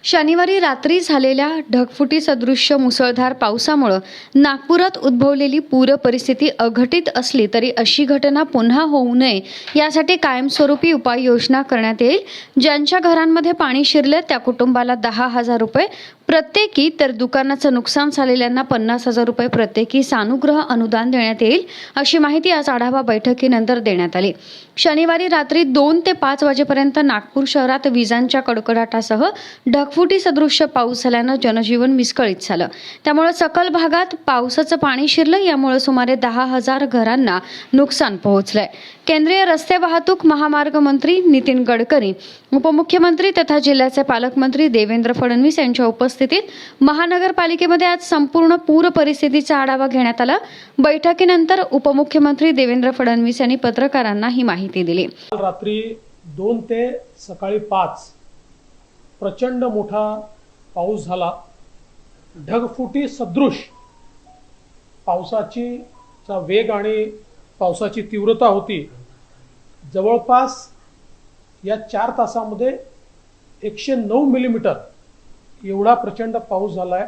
शनिवारी रात्री झालेल्या ढगफुटी सदृश्य मुसळधार पावसामुळे नागपुरात उद्भवलेली पूर परिस्थिती अघटित असली तरी अशी घटना पुन्हा होऊ नये यासाठी कायमस्वरूपी उपाययोजना करण्यात येईल। ज्यांच्या घरांमध्ये पाणी शिरले त्या कुटुंबाला 10,000 रुपये प्रत्येकी, तर दुकानाचं नुकसान झालेल्यांना 50,000 रुपये प्रत्येकी सानुग्रह अनुदान देण्यात येईल, अशी माहिती आज आढावा बैठकीनंतर देण्यात आली। शनिवारी रात्री 2 ते 5 वाजेपर्यंत नागपूर शहरात विजांच्या कडकडाटासह ढगफुटी सदृश्य पाऊस झाल्यानं जनजीवन विस्कळीत झालं। त्यामुळे सकल भागात पावसाचं पाणी शिरलं, यामुळे सुमारे 10,000 घरांना नुकसान पोहोचलंय। केंद्रीय रस्ते वाहतूक महामार्ग मंत्री नितीन गडकरी, उपमुख्यमंत्री तथा जिल्ह्याचे पालकमंत्री देवेंद्र फडणवीस यांच्या उपस्थितीत महानगरपालिकेमध्ये आज संपूर्ण पूर परिस्थितीचा आढावा घेण्यात आला। बैठकीनंतर उपमुख्यमंत्री देवेंद्र फडणवीस यांनी पत्रकारांना ही माहिती दिली। रात्री 2 ते सकाळी 5 प्रचंड मोठा पाऊस झाला। ढगफुटी सदृश पावसाचा वेग आणि पावसाची तीव्रता होती। जवळपास या 4 तासामध्ये 109 मिलीमीटर एवढा प्रचंड पाऊस झाला आहे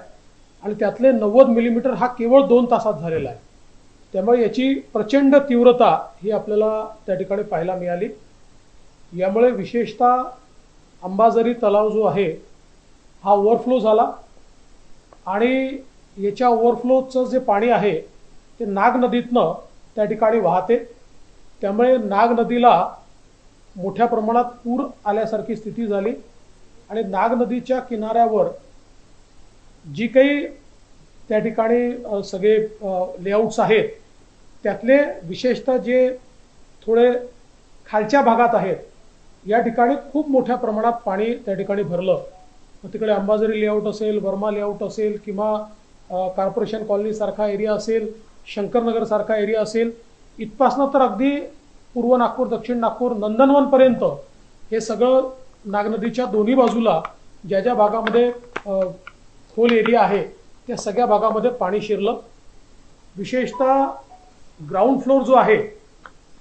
आणि त्यातले 90 मिलीमीटर हा केवळ 2 तासात झालेला आहे। त्यामुळे याची प्रचंड तीव्रता ही आपल्याला त्या ठिकाणी पाहायला मिळाली। यामुळे विशेषतः अंबाझरी तलाव जो आहे हा ओव्हरफ्लो झाला आणि याच्या ओव्हरफ्लोचं जे पाणी आहे ते नाग नदीतनं त्या ठिकाणी वाहते। त्यामुळे नाग नदीला मोठ्या प्रमाणात पूर आल्यासारखी स्थिती झाली आणि नाग नदीच्या किनाऱ्यावर जी काही त्या ठिकाणी सगळे लेआउट्स आहेत त्यातले विशेषतः जे थोडे खालच्या भागात आहेत या ठिकाणी खूप मोठ्या प्रमाणात पाणी त्या ठिकाणी भरलं। तिकडे अंबाझरी लेआउट असेल, वर्मा लेआउट असेल किंवा कॉर्पोरेशन कॉलनी सारखा एरिया असेल, शंकरनगर सारखा एरिया असेल, इथपासनं तर अगदी पूर्व नागपूर, दक्षिण नागपूर, नंदनवन पर्यंत हे सगळं नागनदीच्या दोन्ही बाजूला ज्या ज्या भागामध्ये खोल एरिया आहे त्या सगळ्या भागामध्ये पाणी शिरलं। विशेषतः ग्राउंड फ्लोर जो आहे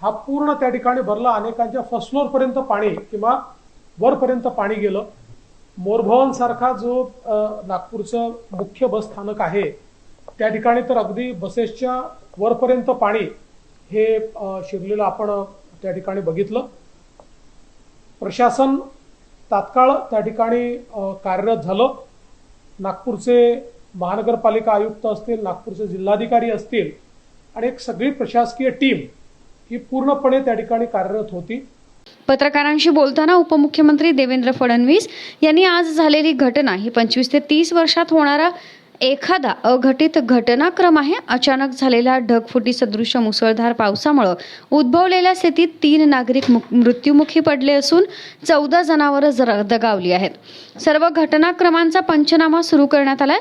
हा पूर्ण त्या ठिकाणी भरला। अनेकांच्या फर्स्ट फ्लोर पर्यंत पाणी किंवा वरपर्यंत पाणी गेलं। मोरभवन सारखा जो नागपूरचं मुख्य बस स्थानक आहे त्या ठिकाणी तर अगदी बसेसच्या वरपर्यंत पाणी हे शिरलेलं आपण त्या ठिकाणी बघितलं। प्रशासन तात्काळ त्या ठिकाणी कार्यरत झालं। नागपूरचे महानगरपालिका आयुक्त असतील, नागपूरचे जिल्हाधिकारी असतील आणि एक सगळी प्रशासकीय टीम ही पूर्णपणे त्या ठिकाणी कार्यरत होती। पत्रकारांशी बोलताना उपमुख्यमंत्री देवेंद्र फडणवीस यांनी आज झालेली घटना ही 25 ते 30 वर्षात होणारा एखादा अघटित घटनाक्रम आहे। अचानक झालेल्या ढगफुटी सदृश्य मुसळधार पावसामुळे उद्भवलेल्या स्थितीत 3 नागरिक मृत्युमुखी पडले असून 14 जनावरं दगावली आहेत। सर्व घटनाक्रमांचा पंचनामा सुरू करण्यात आलाय।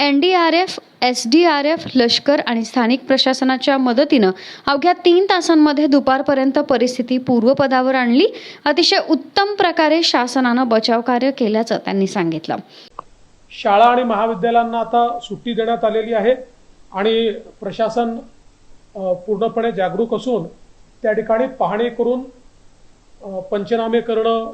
NDRF, SDRF, लष्कर आणि स्थानिक प्रशासनाच्या मदतीनं अवघ्या 3 तासांमध्ये दुपारपर्यंत परिस्थिती पूर्वपदावर आणली। अतिशय उत्तम प्रकारे शासनानं बचाव कार्य केल्याचं त्यांनी सांगितलं। शाळा आणि महाविद्यालयांना आता सुट्टी देण्यात आलेली आहे आणि प्रशासन पूर्णपणे जागरूक असून त्या ठिकाणी पाहणी करून पंचनामे करणं,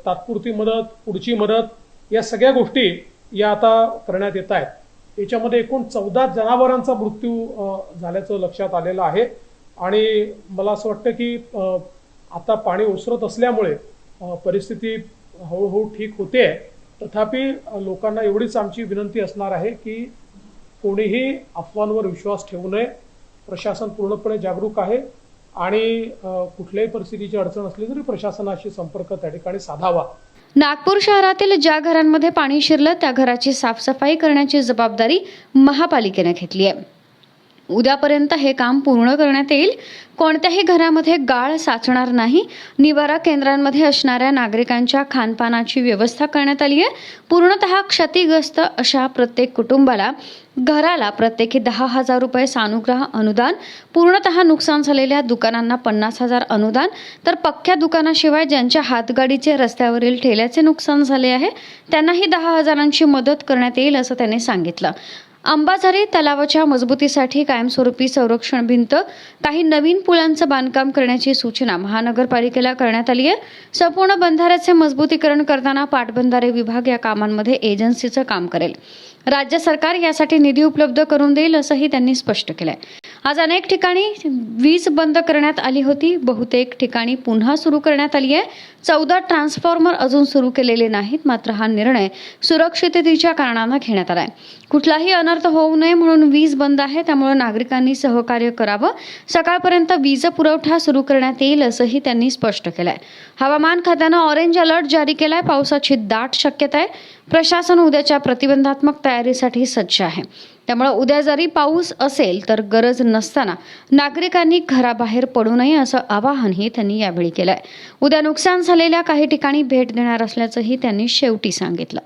तात्पुरती मदत, पुढची मदत या सगळ्या गोष्टी या आता करण्यात येत आहेत। याच्यामध्ये एकूण 14 जनावरांचा मृत्यू झाल्याचं लक्षात आलेलं आहे आणि मला असं वाटतं की आता पाणी ओसरत असल्यामुळे परिस्थिती हळूहळू ठीक होते। तथापि लोकांना एवढीच आमची विनंती असणार आहे की कोणीही अफवांवर विश्वास ठेवू नये। प्रशासन पूर्णपणे जागरूक आहे आणि कुठल्याही परिस्थितीची अडचण असली तरी प्रशासनाशी संपर्क त्या ठिकाणी साधावा। नागपूर शहरातील ज्या घरांमध्ये पाणी शिरलं त्या घराची साफसफाई करण्याची जबाबदारी महापालिकेने घेतली आहे। उद्यापर्यंत हे काम पूर्ण करण्यात येईल। कोणत्याही घरामध्ये गाळ साचणार नाही। निवारा केंद्रांमध्ये असणाऱ्या नागरिकांच्या खानपानाची व्यवस्था करण्यात आली आहे। पूर्णतः क्षतिग्रस्त अशा प्रत्येक कुटुंबाला घराला प्रत्येकी 10,000 रुपये सानुग्रह अनुदान, पूर्णतः नुकसान झालेल्या दुकानांना 50,000 अनुदान, तर पक्क्या दुकानाशिवाय ज्यांच्या हातगाडीचे रस्त्यावरील ठेल्याचे नुकसान झाले आहे त्यांनाही 10,000ची मदत करण्यात येईल असं त्यांनी सांगितलं। अंबाझरी तलावाच्या मजबूतीसाठी कायमस्वरूपी संरक्षण भिंत, काही नवीन पुलांचं बांधकाम करण्याची सूचना महानगरपालिकेला करण्यात आली आहे. संपूर्ण बंधाऱ्याचे मजबूतीकरण करताना पाटबंधारे विभाग या कामांमध्ये एजन्सीचं काम करेल. राज्य सरकार यासाठी निधी उपलब्ध करून देईल असंही त्यांनी स्पष्ट केलंय. आज अनेक ठिकाणी वीज बंद करण्यात आली होती, बहुतेक ठिकाणी पुन्हा सुरू करण्यात आली आहे. 14 ट्रान्सफॉर्मर अजून सुरू केलेले नाहीत. मात्र हा निर्णय सुरक्षिततेच्या कारणानं घेण्यात आलाय. कुठलाही अनर्थ होऊ नये म्हणून वीज बंद आहे, त्यामुळे नागरिकांनी सहकार्य करावं. सकाळपर्यंत वीज पुरवठा सुरू करण्यात येईल असंही त्यांनी स्पष्ट केलंय. हवामान खात्यानं ऑरेंज अलर्ट जारी केलाय. पावसाची दाट शक्यता आहे. प्रशासन उद्याच्या प्रतिबंधात्मक तयारीसाठी सज्ज आहे. त्यामुळे उद्या जरी पाऊस असेल तर गरज नसताना नागरिकांनी घराबाहेर पडू नये असं आवाहनही त्यांनी यावेळी केलंय. उद्या नुकसान झालेल्या काही ठिकाणी भेट देणार असल्याचंही त्यांनी शेवटी सांगितलं.